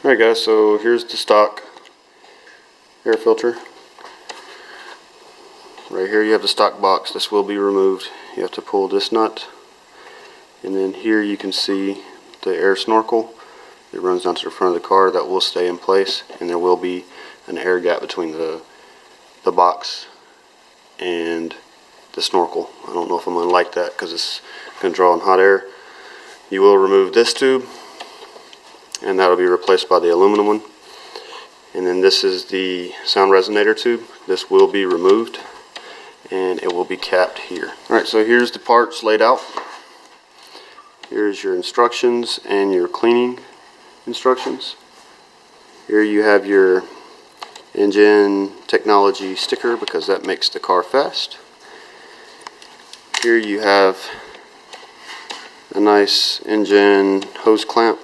Alright guys, so here's the stock air filter. Right here you have the stock box. This will be removed. You have to pull this nut, and then here you can see the air snorkel. It runs down to the front of the car. That will stay in place, and there will be an air gap between the box and the snorkel. I don't know if I'm going to like that because it's going to draw in hot air. You will remove this tube, and that will be replaced by the aluminum one. And then this is the sound resonator tube. This will be removed, and it will be capped here. Alright, so here's the parts laid out. Here's your instructions and your cleaning instructions. Here you have your Injen technology sticker because that makes the car fast. Here you have a nice Injen hose clamp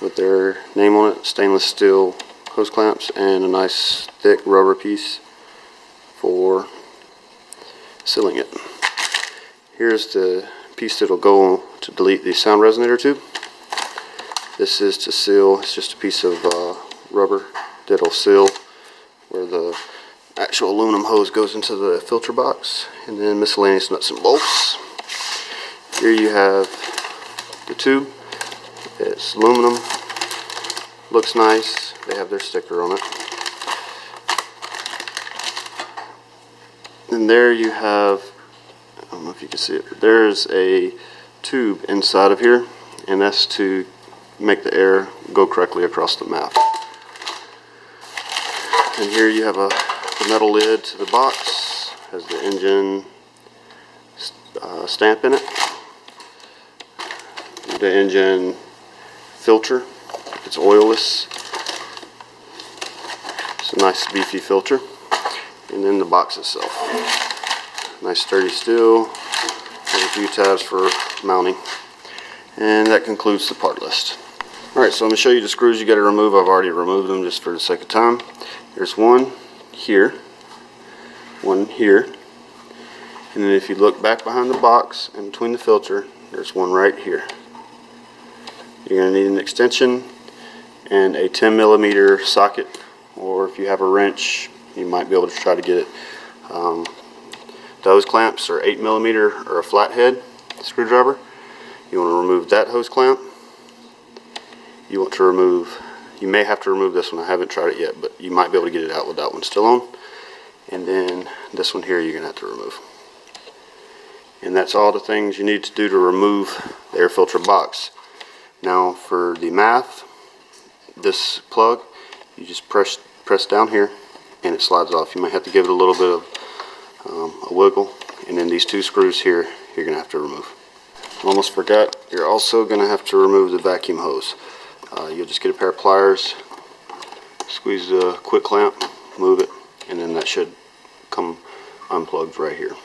with their name on it, stainless steel hose clamps, and a nice thick rubber piece for sealing it. Here's the piece that will go to delete the sound resonator tube. This is to seal. It's just a piece of rubber that'll seal where the actual aluminum hose goes into the filter box. And then miscellaneous nuts and bolts. Here you have the tube. It's aluminum. Looks nice. They have their sticker on it. And there you have, I don't know if you can see it, but there's a tube inside of here, and that's to make the air go correctly across the mouth. And here you have the metal lid to the box. Has the Injen stamp in it. The Injen filter. It's oilless. It's a nice beefy filter. And then the box itself. Nice sturdy steel. There's a few tabs for mounting. And that concludes the part list. Alright, so I'm going to show you the screws you got to remove. I've already removed them just for the sake of time. There's one here, and then if you look back behind the box and between the filter, there's one right here. You're going to need an extension and a 10mm socket, or if you have a wrench, you might be able to try to get it. Those clamps are 8mm or a flathead screwdriver. You want to remove that hose clamp. You may have to remove this one. I haven't tried it yet, but you might be able to get it out with that one still on. And then this one here you're going to have to remove. And that's all the things you need to do to remove the air filter box. Now for the math, this plug, you just press down here and it slides off. You might have to give it a little bit of a wiggle. And then these two screws here you're going to have to remove. Almost forgot, you're also going to have to remove the vacuum hose. You'll just get a pair of pliers, squeeze the quick clamp, move it, and then that should come unplugged right here.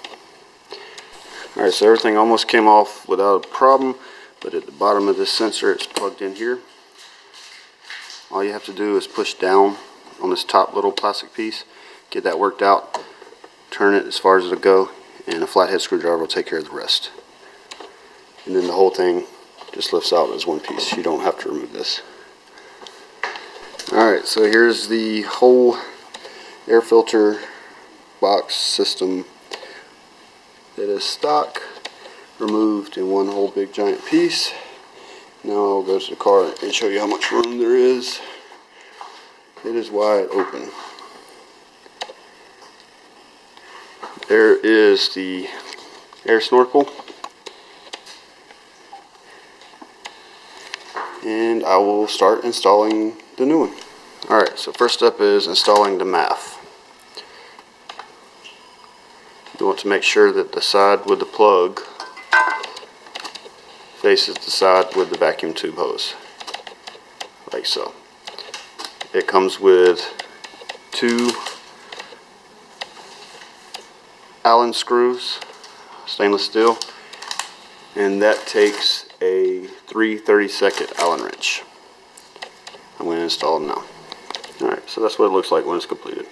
Alright, so everything almost came off without a problem, but at the bottom of this sensor it's plugged in here. All you have to do is push down on this top little plastic piece, get that worked out, turn it as far as it'll go, and a flathead screwdriver will take care of the rest. And then the whole thing just lifts out as one piece. You don't have to remove this. Alright, so here's the whole air filter box system that is stock, removed in one whole big giant piece. Now I'll go to the car and show you how much room there is. It is wide open. There is the air snorkel. And I will start installing the new one. Alright, so first step is installing the math. You want to make sure that the side with the plug faces the side with the vacuum tube hose, like so. It comes with 2 Allen screws, stainless steel, and that takes a 3/32 Allen wrench. I'm going to install them now. Alright, so that's what it looks like when it's completed.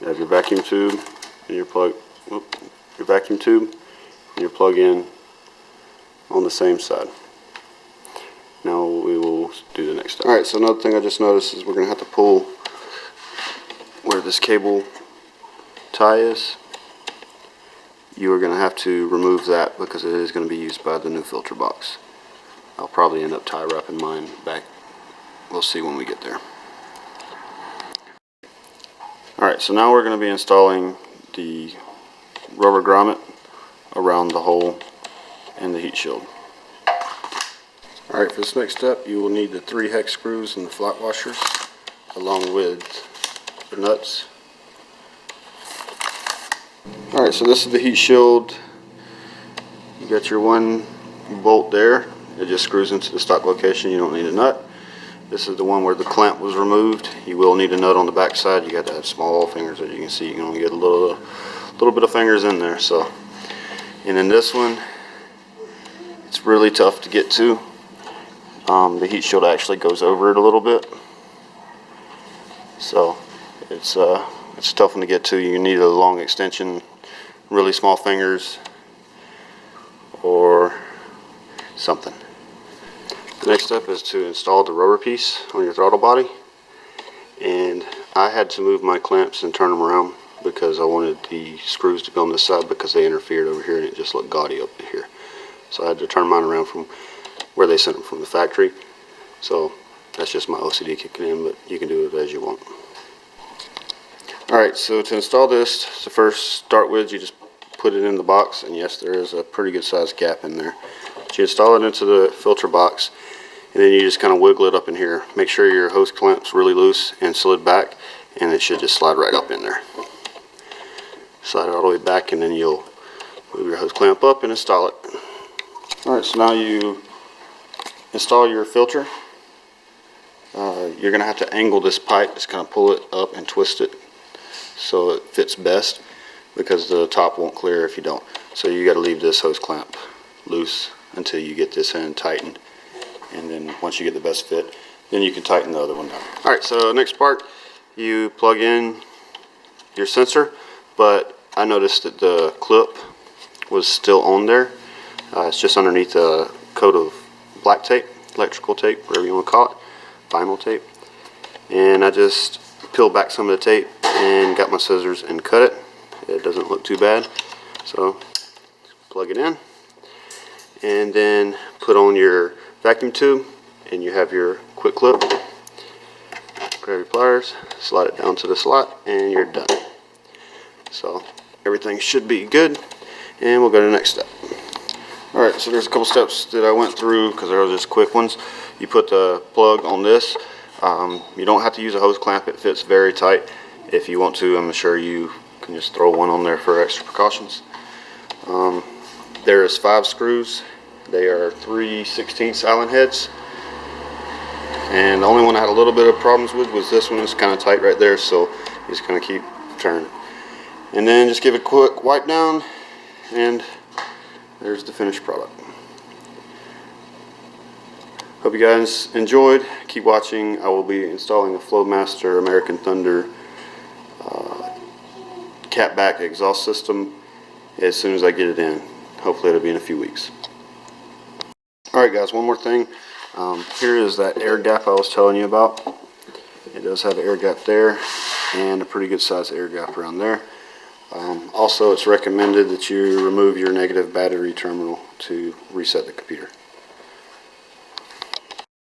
You have your vacuum tube and your plug, your vacuum tube and your plug in on the same side. Now we will do the next Alright, so another thing I just noticed is we're going to have to pull where this cable tie is. You are going to have to remove that because it is going to be used by the new filter box. I'll probably end up tie wrapping mine back. We'll see when we get there. Alright, so now we're going to be installing the rubber grommet around the hole in the heat shield. Alright, for this next step you will need the 3 hex screws and the flat washers along with the nuts. Alright, so this is the heat shield. You got your 1 bolt there. It just screws into the stock location. You don't need a nut. This is the one where the clamp was removed. You will need a nut on the back side. You got to have small fingers, as you can see. You can only get a little bit of fingers in there. So, and then this one, it's really tough to get to. The heat shield actually goes over it a little bit, so it's a tough one to get to. You need a long extension, really small fingers, or something. The next step is to install the rubber piece on your throttle body, and I had to move my clamps and turn them around because I wanted the screws to be on this side because they interfered over here and it just looked gaudy up here. So I had to turn mine around from where they sent them from the factory. So that's just my OCD kicking in, but you can do it as you want. Alright, so to install this, to first start with, you just put it in the box, and yes, there is a pretty good sized gap in there. But you install it into the filter box, and then you just kind of wiggle it up in here. Make sure your hose clamp's really loose and slid back, and it should just slide right up in there. Slide it all the way back, and then you'll move your hose clamp up and install it. Alright, so now you install your filter. You're going to have to angle this pipe, just kind of pull it up and twist it so it fits best, because the top won't clear if you don't. So you got to leave this hose clamp loose until you get this end tightened, and then once you get the best fit, then you can tighten the other one down. Alright, so next part, you plug in your sensor, but I noticed that the clip was still on there. It's just underneath a coat of black tape, electrical tape, whatever you want to call it, vinyl tape. And I just peeled back some of the tape and got my scissors and cut it. It doesn't look too bad. So plug it in and then put on your vacuum tube, and you have your quick clip. Grab your pliers, slide it down to the slot, and you're done. So everything should be good, and we'll go to the next step. Alright, so there's a couple steps that I went through because they were just quick ones. You put the plug on this. You don't have to use a hose clamp. It fits very tight. If you want to, I'm sure you can just throw one on there for extra precautions. There is 5 screws. They are 3/16 Allen heads. And the only one I had a little bit of problems with was this one. It's kind of tight right there, so you just kind of keep turning. And then just give it a quick wipe down, and there's the finished product. Hope you guys enjoyed. Keep watching. I will be installing a Flowmaster American Thunder catback exhaust system as soon as I get it in. Hopefully it'll be in a few weeks. Alright guys, one more thing. Here is that air gap I was telling you about. It does have an air gap there and a pretty good sized air gap around there. Also, it's recommended that you remove your negative battery terminal to reset the computer.